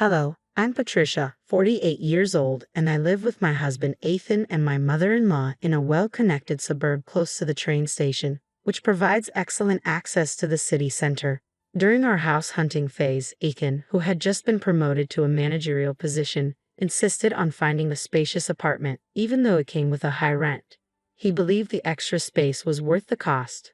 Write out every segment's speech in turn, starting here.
Hello, I'm Patricia, 48 years old, and I live with my husband Ethan and my mother-in-law in a well-connected suburb close to the train station, which provides excellent access to the city center. During our house hunting phase, Ethan, who had just been promoted to a managerial position, insisted on finding a spacious apartment, even though it came with a high rent. He believed the extra space was worth the cost.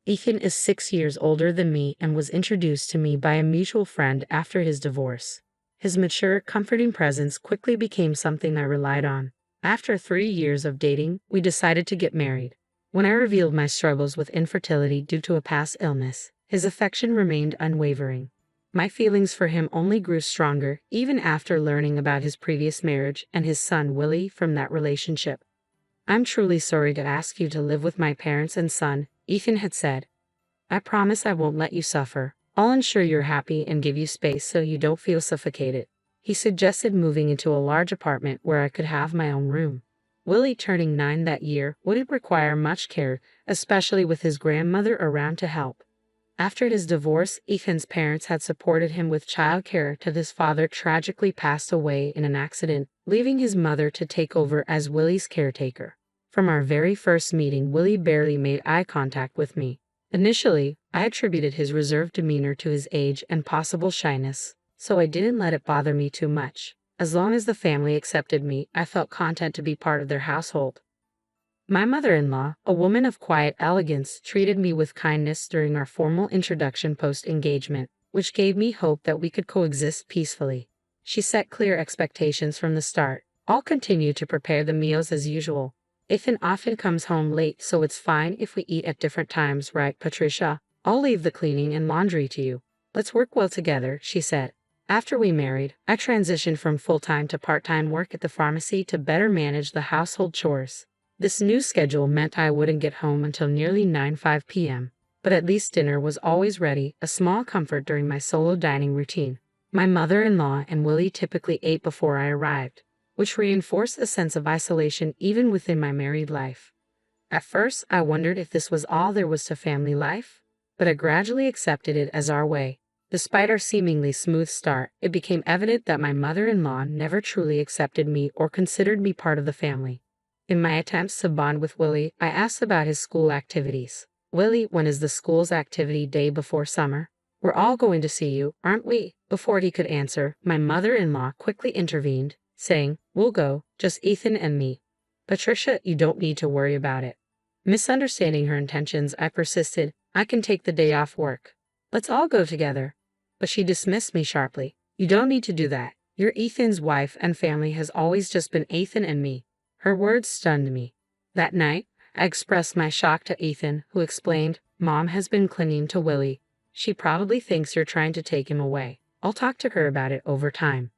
Ethan is 6 years older than me and was introduced to me by a mutual friend after his divorce. His mature, comforting presence quickly became something I relied on. After 3 years of dating, we decided to get married. When I revealed my struggles with infertility due to a past illness, his affection remained unwavering. My feelings for him only grew stronger even after learning about his previous marriage and his son Willie from that relationship. "I'm truly sorry to ask you to live with my parents and son," Ethan had said. "I promise I won't let you suffer. I'll ensure you're happy and give you space so you don't feel suffocated." He suggested moving into a large apartment where I could have my own room. Willie, turning 9 that year, wouldn't require much care, especially with his grandmother around to help. After his divorce, Ethan's parents had supported him with childcare till his father tragically passed away in an accident, leaving his mother to take over as Willie's caretaker. From our very first meeting, Willie barely made eye contact with me. Initially, I attributed his reserved demeanor to his age and possible shyness, so I didn't let it bother me too much. As long as the family accepted me, I felt content to be part of their household. My mother-in-law, a woman of quiet elegance, treated me with kindness during our formal introduction post-engagement, which gave me hope that we could coexist peacefully. She set clear expectations from the start. "I'll continue to prepare the meals as usual. Ethan often comes home late, so it's fine if we eat at different times, right, Patricia? I'll leave the cleaning and laundry to you. Let's work well together," she said. After we married, I transitioned from full-time to part-time work at the pharmacy to better manage the household chores. This new schedule meant I wouldn't get home until nearly 9:05 p.m., but at least dinner was always ready, a small comfort during my solo dining routine. My mother-in-law and Willie typically ate before I arrived, which reinforced a sense of isolation even within my married life. At first, I wondered if this was all there was to family life, but I gradually accepted it as our way. Despite our seemingly smooth start, it became evident that my mother-in-law never truly accepted me or considered me part of the family. In my attempts to bond with Willie, I asked about his school activities. "Willie, when is the school's activity day before summer? We're all going to see you, aren't we?" Before he could answer, my mother-in-law quickly intervened, saying, "We'll go, just Ethan and me. Patricia, you don't need to worry about it." Misunderstanding her intentions, I persisted, "I can take the day off work. Let's all go together." But she dismissed me sharply. "You don't need to do that. Your Ethan's wife and family has always just been Ethan and me." Her words stunned me. That night, I expressed my shock to Ethan, who explained, "Mom has been clinging to Willie. She probably thinks you're trying to take him away. I'll talk to her about it over time."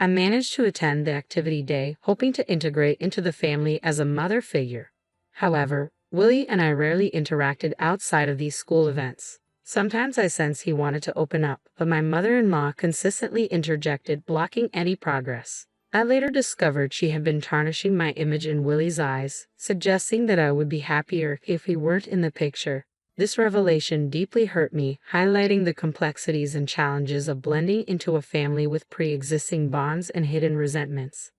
I managed to attend the activity day, hoping to integrate into the family as a mother figure. However, Willie and I rarely interacted outside of these school events. Sometimes I sensed he wanted to open up, but my mother-in-law consistently interjected, blocking any progress. I later discovered she had been tarnishing my image in Willie's eyes, suggesting that I would be happier if he weren't in the picture. This revelation deeply hurt me, highlighting the complexities and challenges of blending into a family with pre-existing bonds and hidden resentments.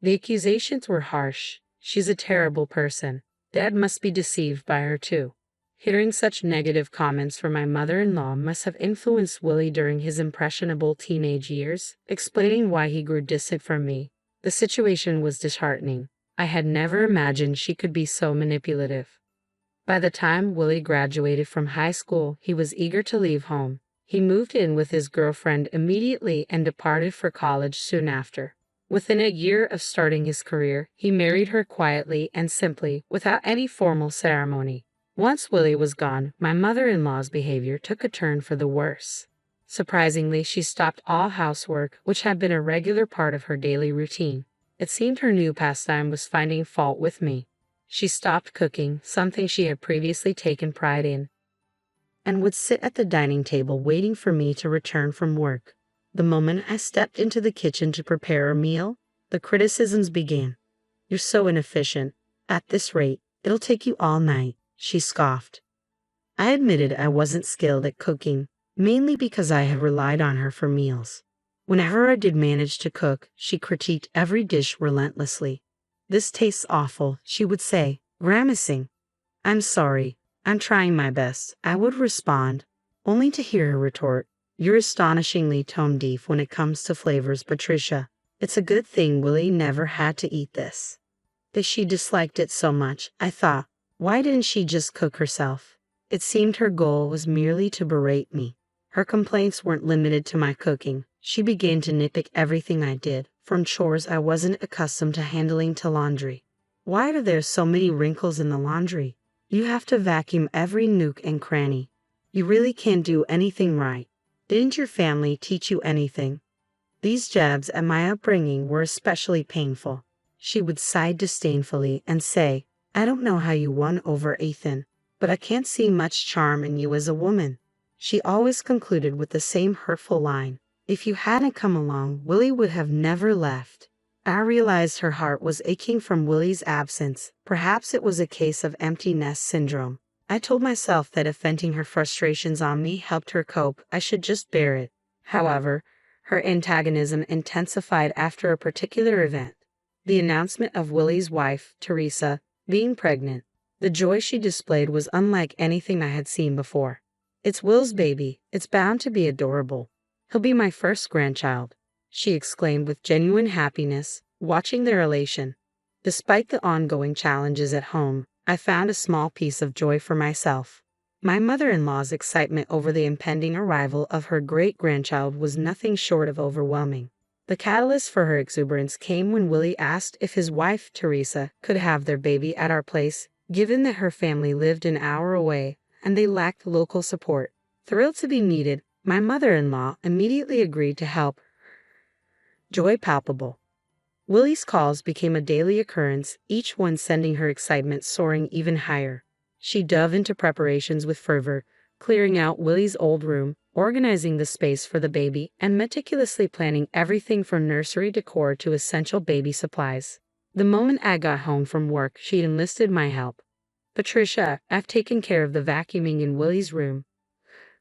The accusations were harsh. "She's a terrible person. Dad must be deceived by her too." Hearing such negative comments from my mother-in-law must have influenced Willie during his impressionable teenage years, explaining why he grew distant from me. The situation was disheartening. I had never imagined she could be so manipulative. By the time Willie graduated from high school, he was eager to leave home. He moved in with his girlfriend immediately and departed for college soon after. Within a year of starting his career, he married her quietly and simply, without any formal ceremony. Once Willie was gone, my mother-in-law's behavior took a turn for the worse. Surprisingly, she stopped all housework, which had been a regular part of her daily routine. It seemed her new pastime was finding fault with me. She stopped cooking, something she had previously taken pride in, and would sit at the dining table waiting for me to return from work. The moment I stepped into the kitchen to prepare a meal, the criticisms began. "You're so inefficient. At this rate, it'll take you all night," she scoffed. I admitted I wasn't skilled at cooking, mainly because I had relied on her for meals. Whenever I did manage to cook, she critiqued every dish relentlessly. "This tastes awful," she would say, grimacing. "I'm sorry. I'm trying my best," I would respond, only to hear her retort, "You're astonishingly tone deaf when it comes to flavors, Patricia. It's a good thing Willie never had to eat this." If she disliked it so much, I thought, why didn't she just cook herself? It seemed her goal was merely to berate me. Her complaints weren't limited to my cooking. She began to nitpick everything I did, from chores I wasn't accustomed to handling to laundry. "Why are there so many wrinkles in the laundry? You have to vacuum every nook and cranny. You really can't do anything right. Didn't your family teach you anything?" These jabs at my upbringing were especially painful. She would sigh disdainfully and say, "I don't know how you won over Ethan, but I can't see much charm in you as a woman." She always concluded with the same hurtful line, "If you hadn't come along, Willie would have never left." I realized her heart was aching from Willie's absence. Perhaps it was a case of empty nest syndrome. I told myself that if venting her frustrations on me helped her cope, I should just bear it. However, her antagonism intensified after a particular event: the announcement of Willie's wife, Teresa, being pregnant. The joy she displayed was unlike anything I had seen before. "It's Will's baby. It's bound to be adorable. He'll be my first grandchild," she exclaimed with genuine happiness, watching their elation. Despite the ongoing challenges at home, I found a small piece of joy for myself. My mother-in-law's excitement over the impending arrival of her great-grandchild was nothing short of overwhelming. The catalyst for her exuberance came when Willie asked if his wife, Teresa, could have their baby at our place, given that her family lived an hour away and they lacked local support. Thrilled to be needed, my mother-in-law immediately agreed to help. Joy palpable. Willie's calls became a daily occurrence, each one sending her excitement soaring even higher. She dove into preparations with fervor, clearing out Willie's old room, organizing the space for the baby, and meticulously planning everything from nursery decor to essential baby supplies. The moment I got home from work, she enlisted my help. "Patricia, I've taken care of the vacuuming in Willie's room.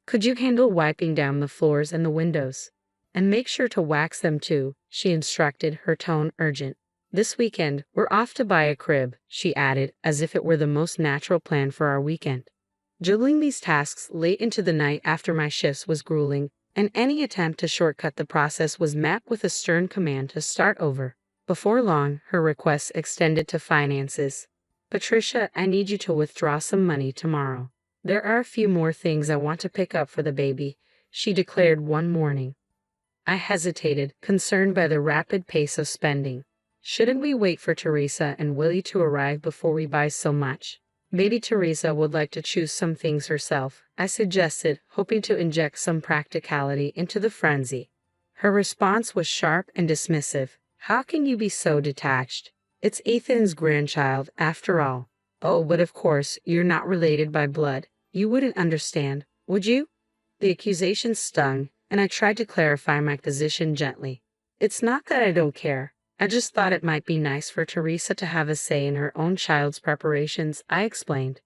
Could you handle wiping down the floors and the windows? And make sure to wax them too," she instructed, her tone urgent. "This weekend, we're off to buy a crib," she added, as if it were the most natural plan for our weekend. Juggling these tasks late into the night after my shifts was grueling, and any attempt to shortcut the process was met with a stern command to start over. Before long, her requests extended to finances. "Patricia, I need you to withdraw some money tomorrow. There are a few more things I want to pick up for the baby," she declared one morning. I hesitated, concerned by the rapid pace of spending. Shouldn't we wait for Teresa and Willie to arrive before we buy so much? "Maybe Teresa would like to choose some things herself," I suggested, hoping to inject some practicality into the frenzy. Her response was sharp and dismissive. "How can you be so detached? It's Ethan's grandchild, after all." "Oh, but of course, you're not related by blood. You wouldn't understand, would you?" The accusation stung, and I tried to clarify my position gently. "It's not that I don't care. I just thought it might be nice for Teresa to have a say in her own child's preparations," I explained.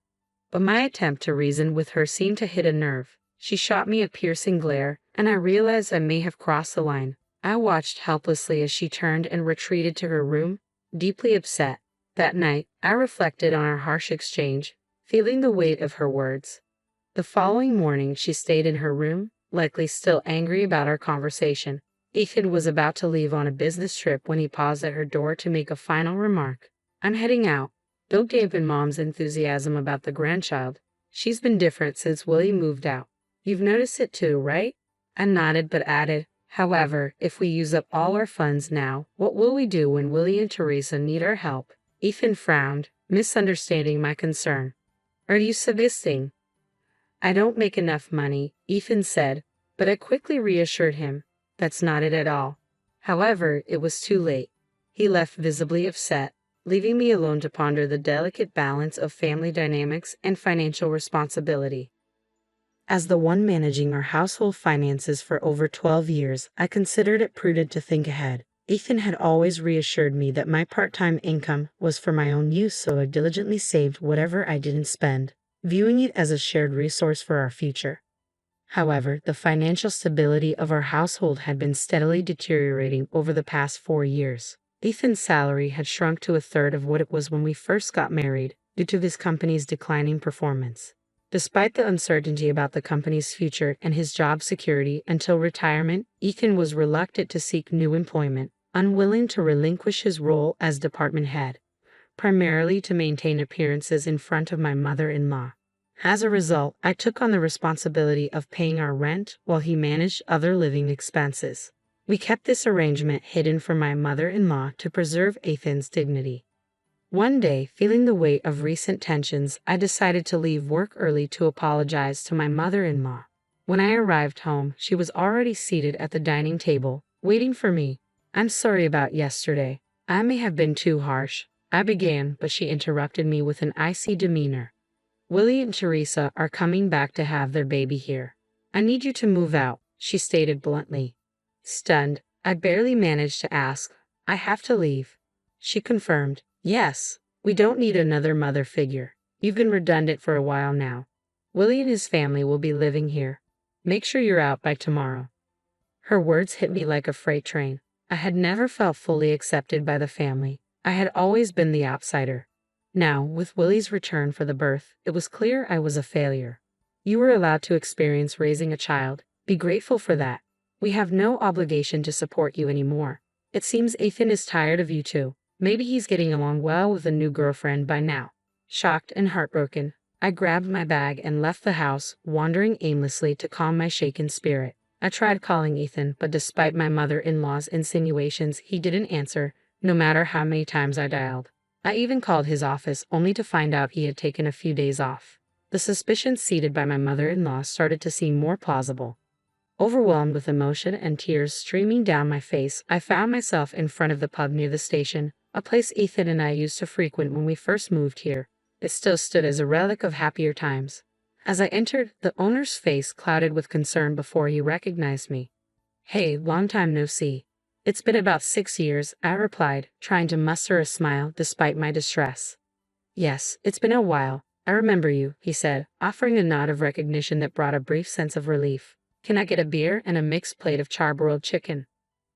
But my attempt to reason with her seemed to hit a nerve. She shot me a piercing glare, and I realized I may have crossed the line. I watched helplessly as she turned and retreated to her room, deeply upset. That night, I reflected on our harsh exchange, feeling the weight of her words. The following morning, she stayed in her room, likely still angry about our conversation. Ethan was about to leave on a business trip when he paused at her door to make a final remark. "I'm heading out. Don't dampen Mom's enthusiasm about the grandchild. She's been different since Willie moved out. You've noticed it too, right?" I nodded but added, "However, if we use up all our funds now, what will we do when Willie and Teresa need our help?" Ethan frowned, misunderstanding my concern. "Are you suggesting I don't make enough money?" Ethan said, but I quickly reassured him. "That's not it at all." However, it was too late. He left visibly upset, leaving me alone to ponder the delicate balance of family dynamics and financial responsibility. As the one managing our household finances for over 12 years, I considered it prudent to think ahead. Ethan had always reassured me that my part-time income was for my own use, so I diligently saved whatever I didn't spend, viewing it as a shared resource for our future. However, the financial stability of our household had been steadily deteriorating over the past 4 years. Ethan's salary had shrunk to a third of what it was when we first got married due to his company's declining performance. Despite the uncertainty about the company's future and his job security until retirement, Ethan was reluctant to seek new employment, unwilling to relinquish his role as department head, primarily to maintain appearances in front of my mother-in-law. As a result, I took on the responsibility of paying our rent while he managed other living expenses. We kept this arrangement hidden from my mother-in-law to preserve Ethan's dignity. One day, feeling the weight of recent tensions, I decided to leave work early to apologize to my mother-in-law. When I arrived home, she was already seated at the dining table, waiting for me. "I'm sorry about yesterday. I may have been too harsh," I began, but she interrupted me with an icy demeanor. "Willie and Teresa are coming back to have their baby here. I need you to move out," she stated bluntly. Stunned, I barely managed to ask, "I have to leave?" She confirmed, "Yes, we don't need another mother figure. You've been redundant for a while now. Willie and his family will be living here. Make sure you're out by tomorrow." Her words hit me like a freight train. I had never felt fully accepted by the family. I had always been the outsider. Now, with Willie's return for the birth, it was clear I was a failure. "You were allowed to experience raising a child. Be grateful for that. We have no obligation to support you anymore. It seems Ethan is tired of you too. Maybe he's getting along well with a new girlfriend by now." Shocked and heartbroken, I grabbed my bag and left the house, wandering aimlessly to calm my shaken spirit. I tried calling Ethan, but despite my mother-in-law's insinuations, he didn't answer, no matter how many times I dialed. I even called his office only to find out he had taken a few days off. The suspicions seeded by my mother-in-law started to seem more plausible. Overwhelmed with emotion and tears streaming down my face, I found myself in front of the pub near the station, a place Ethan and I used to frequent when we first moved here. It still stood as a relic of happier times. As I entered, the owner's face clouded with concern before he recognized me. "Hey, long time no see." "It's been about 6 years," I replied, trying to muster a smile despite my distress. "Yes, it's been a while. I remember you," he said, offering a nod of recognition that brought a brief sense of relief. "Can I get a beer and a mixed plate of charbroiled chicken?"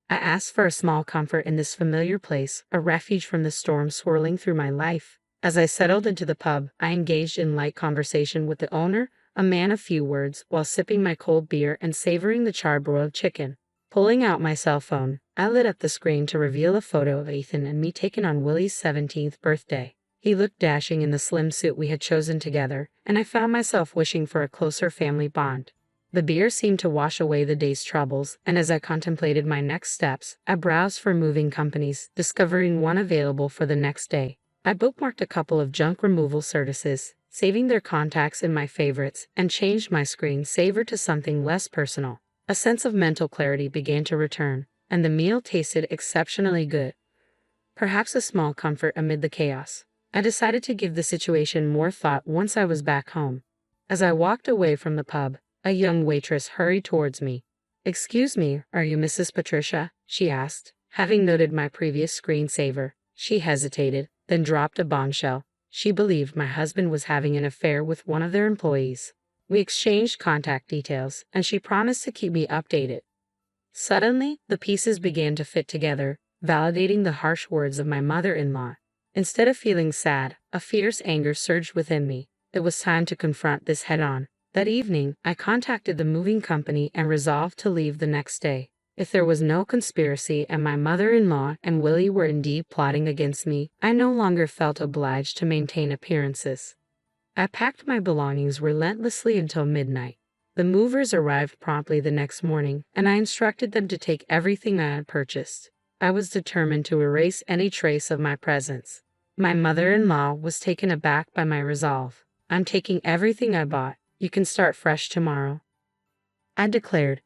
I asked for a small comfort in this familiar place, a refuge from the storm swirling through my life. As I settled into the pub, I engaged in light conversation with the owner, a man of few words, while sipping my cold beer and savoring the charbroiled chicken. Pulling out my cell phone, I lit up the screen to reveal a photo of Ethan and me taken on Willie's 17th birthday. He looked dashing in the slim suit we had chosen together, and I found myself wishing for a closer family bond. The beer seemed to wash away the day's troubles, and as I contemplated my next steps, I browsed for moving companies, discovering one available for the next day. I bookmarked a couple of junk removal services, saving their contacts in my favorites, and changed my screensaver to something less personal. A sense of mental clarity began to return, and the meal tasted exceptionally good. Perhaps a small comfort amid the chaos. I decided to give the situation more thought once I was back home. As I walked away from the pub, a young waitress hurried towards me. "Excuse me, are you Mrs. Patricia?" she asked. Having noted my previous screensaver, she hesitated, then dropped a bombshell. She believed my husband was having an affair with one of their employees. We exchanged contact details, and she promised to keep me updated. Suddenly, the pieces began to fit together, validating the harsh words of my mother-in-law. Instead of feeling sad, a fierce anger surged within me. It was time to confront this head-on. That evening, I contacted the moving company and resolved to leave the next day. If there was no conspiracy and my mother-in-law and Willie were indeed plotting against me, I no longer felt obliged to maintain appearances. I packed my belongings relentlessly until midnight. The movers arrived promptly the next morning, and I instructed them to take everything I had purchased. I was determined to erase any trace of my presence. My mother-in-law was taken aback by my resolve. "I'm taking everything I bought. You can start fresh tomorrow," I declared.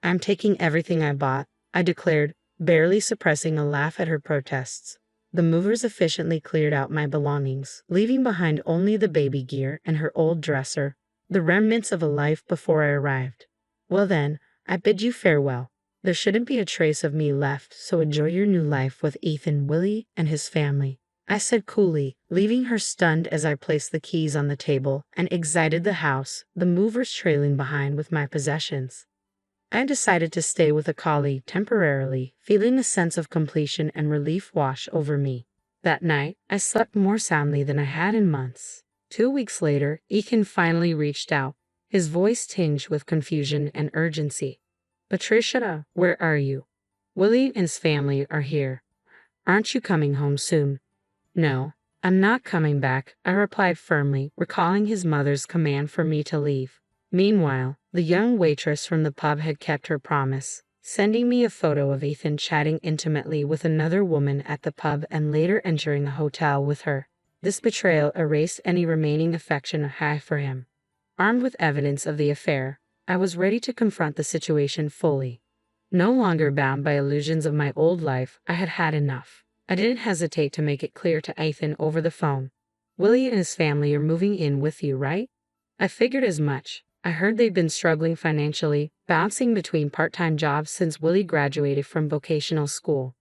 "I'm taking everything I bought," I declared, barely suppressing a laugh at her protests. The movers efficiently cleared out my belongings, leaving behind only the baby gear and her old dresser, the remnants of a life before I arrived. "Well then, I bid you farewell. There shouldn't be a trace of me left, so enjoy your new life with Ethan, Willie, and his family." I said coolly, leaving her stunned as I placed the keys on the table and exited the house, the movers trailing behind with my possessions. I decided to stay with a colleague temporarily, feeling a sense of completion and relief wash over me. That night, I slept more soundly than I had in months. 2 weeks later, Ethan finally reached out, his voice tinged with confusion and urgency. Patricia, where are you? Willie and his family are here. Aren't you coming home soon? No, I'm not coming back, I replied firmly, recalling his mother's command for me to leave. Meanwhile, the young waitress from the pub had kept her promise, sending me a photo of Ethan chatting intimately with another woman at the pub and later entering a hotel with her. This betrayal erased any remaining affection I had for him. Armed with evidence of the affair, I was ready to confront the situation fully. No longer bound by illusions of my old life, I had had enough. I didn't hesitate to make it clear to Ethan over the phone. Willie and his family are moving in with you, right? I figured as much. I heard they've been struggling financially, bouncing between part-time jobs since Willie graduated from vocational school.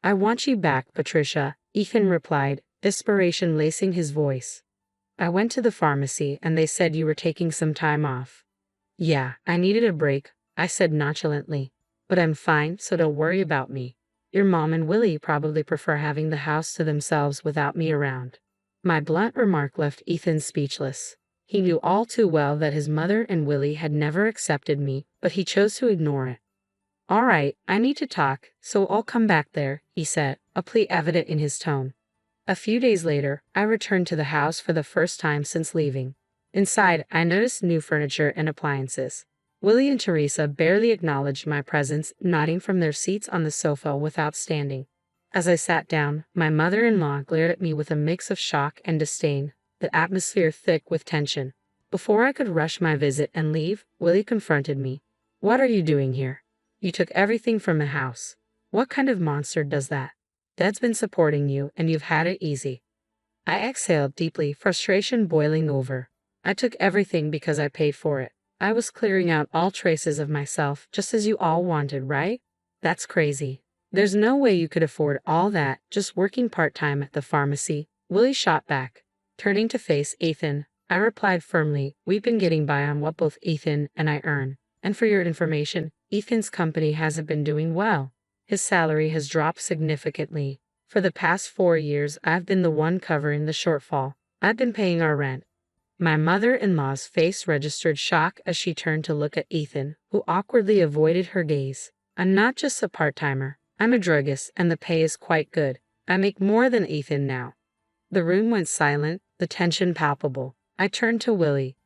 I want you back, Patricia, Ethan replied, desperation lacing his voice. I went to the pharmacy and they said you were taking some time off. Yeah, I needed a break, I said nonchalantly. But I'm fine, so don't worry about me. Your mom and Willie probably prefer having the house to themselves without me around. My blunt remark left Ethan speechless. He knew all too well that his mother and Willie had never accepted me, but he chose to ignore it. All right, I need to talk, so I'll come back there, he said, a plea evident in his tone. A few days later, I returned to the house for the first time since leaving. Inside, I noticed new furniture and appliances. Willie and Teresa barely acknowledged my presence, nodding from their seats on the sofa without standing. As I sat down, my mother-in-law glared at me with a mix of shock and disdain, the atmosphere thick with tension. Before I could rush my visit and leave, Willie confronted me. What are you doing here? You took everything from the house. What kind of monster does that? Dad's been supporting you, and you've had it easy. I exhaled deeply, frustration boiling over. I took everything because I paid for it. I was clearing out all traces of myself, just as you all wanted, right? That's crazy. There's no way you could afford all that, just working part-time at the pharmacy. Willie shot back. Turning to face Ethan, I replied firmly, we've been getting by on what both Ethan and I earn. And for your information, Ethan's company hasn't been doing well. His salary has dropped significantly. For the past 4 years, I've been the one covering the shortfall. I've been paying our rent. My mother-in-law's face registered shock as she turned to look at Ethan, who awkwardly avoided her gaze. I'm not just a part-timer. I'm a druggist, and the pay is quite good. I make more than Ethan now. The room went silent, the tension palpable. I turned to Willie.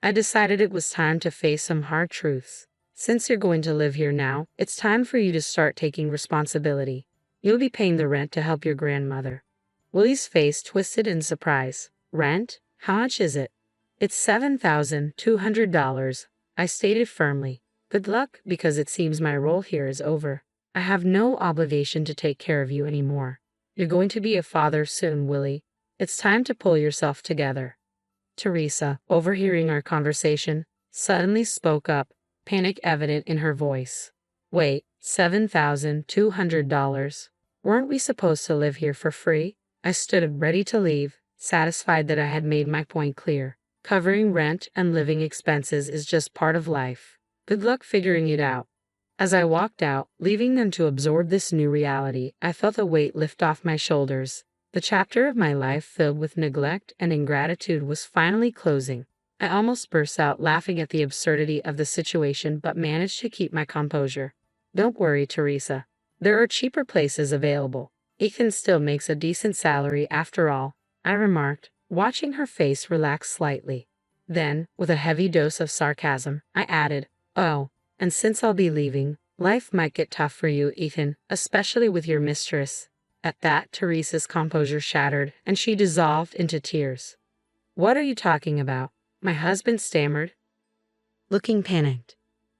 I decided it was time to face some hard truths. Since you're going to live here now, it's time for you to start taking responsibility. You'll be paying the rent to help your grandmother. Willie's face twisted in surprise. Rent? How much is it? It's $7,200, I stated firmly. Good luck, because it seems my role here is over. I have no obligation to take care of you anymore. You're going to be a father soon, Willie. It's time to pull yourself together. Teresa, overhearing our conversation, suddenly spoke up, panic evident in her voice. Wait, $7,200? Weren't we supposed to live here for free? I stood ready to leave, satisfied that I had made my point clear. Covering rent and living expenses is just part of life. Good luck figuring it out. As I walked out, leaving them to absorb this new reality, I felt a weight lift off my shoulders. The chapter of my life filled with neglect and ingratitude was finally closing. I almost burst out laughing at the absurdity of the situation but managed to keep my composure. Don't worry, Teresa. There are cheaper places available. Ethan still makes a decent salary after all, I remarked, watching her face relax slightly. Then, with a heavy dose of sarcasm, I added, oh, and since I'll be leaving, life might get tough for you, Ethan, especially with your mistress. At that, Teresa's composure shattered, and she dissolved into tears. What are you talking about? My husband stammered, looking panicked.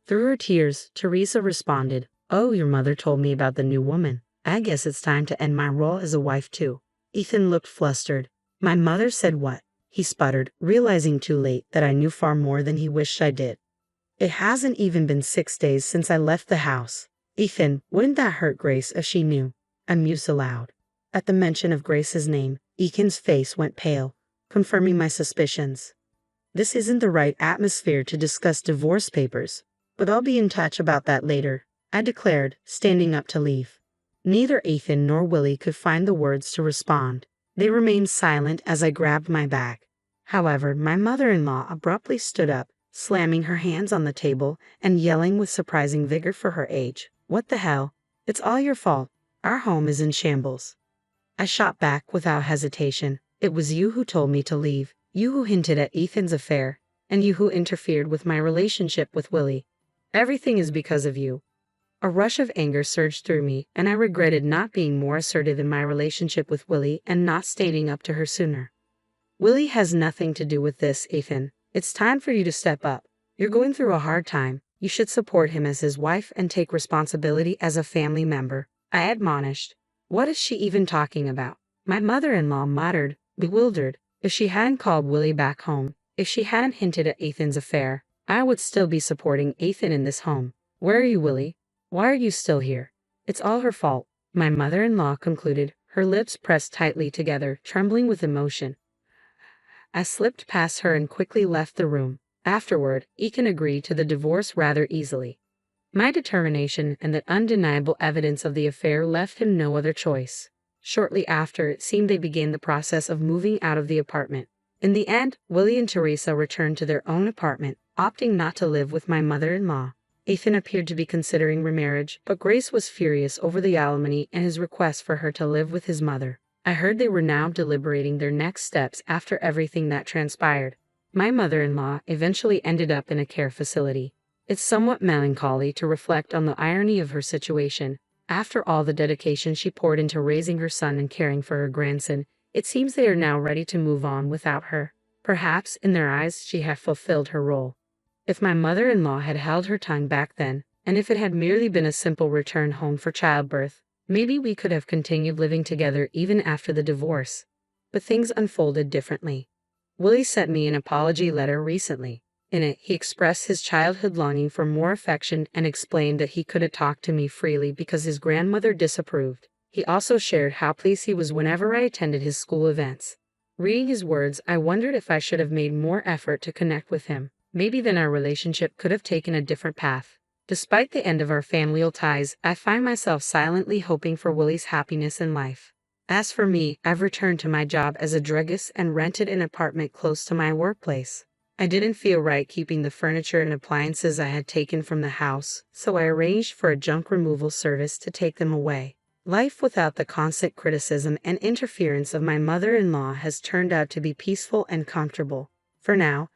Through her tears, Teresa responded, oh, your mother told me about the new woman. I guess it's time to end my role as a wife too. Ethan looked flustered. My mother said what? He sputtered, realizing too late that I knew far more than he wished I did. It hasn't even been 6 days since I left the house. Ethan, wouldn't that hurt Grace if she knew? I mused aloud. At the mention of Grace's name, Eakin's face went pale, confirming my suspicions. This isn't the right atmosphere to discuss divorce papers, but I'll be in touch about that later, I declared, standing up to leave. Neither Ethan nor Willie could find the words to respond. They remained silent as I grabbed my bag. However, my mother-in-law abruptly stood up, slamming her hands on the table and yelling with surprising vigor for her age. "What the hell? It's all your fault. Our home is in shambles." I shot back without hesitation. "It was you who told me to leave, you who hinted at Ethan's affair, and you who interfered with my relationship with Willie. Everything is because of you." A rush of anger surged through me, and I regretted not being more assertive in my relationship with Willie and not standing up to her sooner. "Willie has nothing to do with this, Ethan. It's time for you to step up. You're going through a hard time. You should support him as his wife and take responsibility as a family member," I admonished. "What is she even talking about?" my mother-in-law muttered, bewildered. "If she hadn't called Willie back home, if she hadn't hinted at Ethan's affair, I would still be supporting Ethan in this home. Where are you, Willie? Why are you still here? It's all her fault," my mother-in-law concluded, her lips pressed tightly together, trembling with emotion. I slipped past her and quickly left the room. Afterward, Eakin agreed to the divorce rather easily. My determination and the undeniable evidence of the affair left him no other choice. Shortly after, it seemed they began the process of moving out of the apartment. In the end, Willie and Teresa returned to their own apartment, opting not to live with my mother-in-law. Ethan appeared to be considering remarriage, but Grace was furious over the alimony and his request for her to live with his mother. I heard they were now deliberating their next steps after everything that transpired. My mother-in-law eventually ended up in a care facility. It's somewhat melancholy to reflect on the irony of her situation. After all the dedication she poured into raising her son and caring for her grandson, it seems they are now ready to move on without her. Perhaps, in their eyes, she had fulfilled her role. If my mother-in-law had held her tongue back then, and if it had merely been a simple return home for childbirth, maybe we could have continued living together even after the divorce. But things unfolded differently. Willie sent me an apology letter recently. In it, he expressed his childhood longing for more affection and explained that he couldn't talk to me freely because his grandmother disapproved. He also shared how pleased he was whenever I attended his school events. Reading his words, I wondered if I should have made more effort to connect with him. Maybe then our relationship could have taken a different path. Despite the end of our familial ties, I find myself silently hoping for Willie's happiness in life. As for me, I've returned to my job as a druggist and rented an apartment close to my workplace. I didn't feel right keeping the furniture and appliances I had taken from the house, so I arranged for a junk removal service to take them away. Life without the constant criticism and interference of my mother-in-law has turned out to be peaceful and comfortable. For now,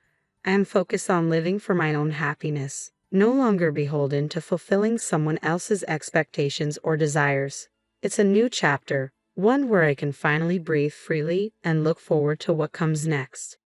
I am focused on living for my own happiness, no longer beholden to fulfilling someone else's expectations or desires. It's a new chapter, one where I can finally breathe freely and look forward to what comes next.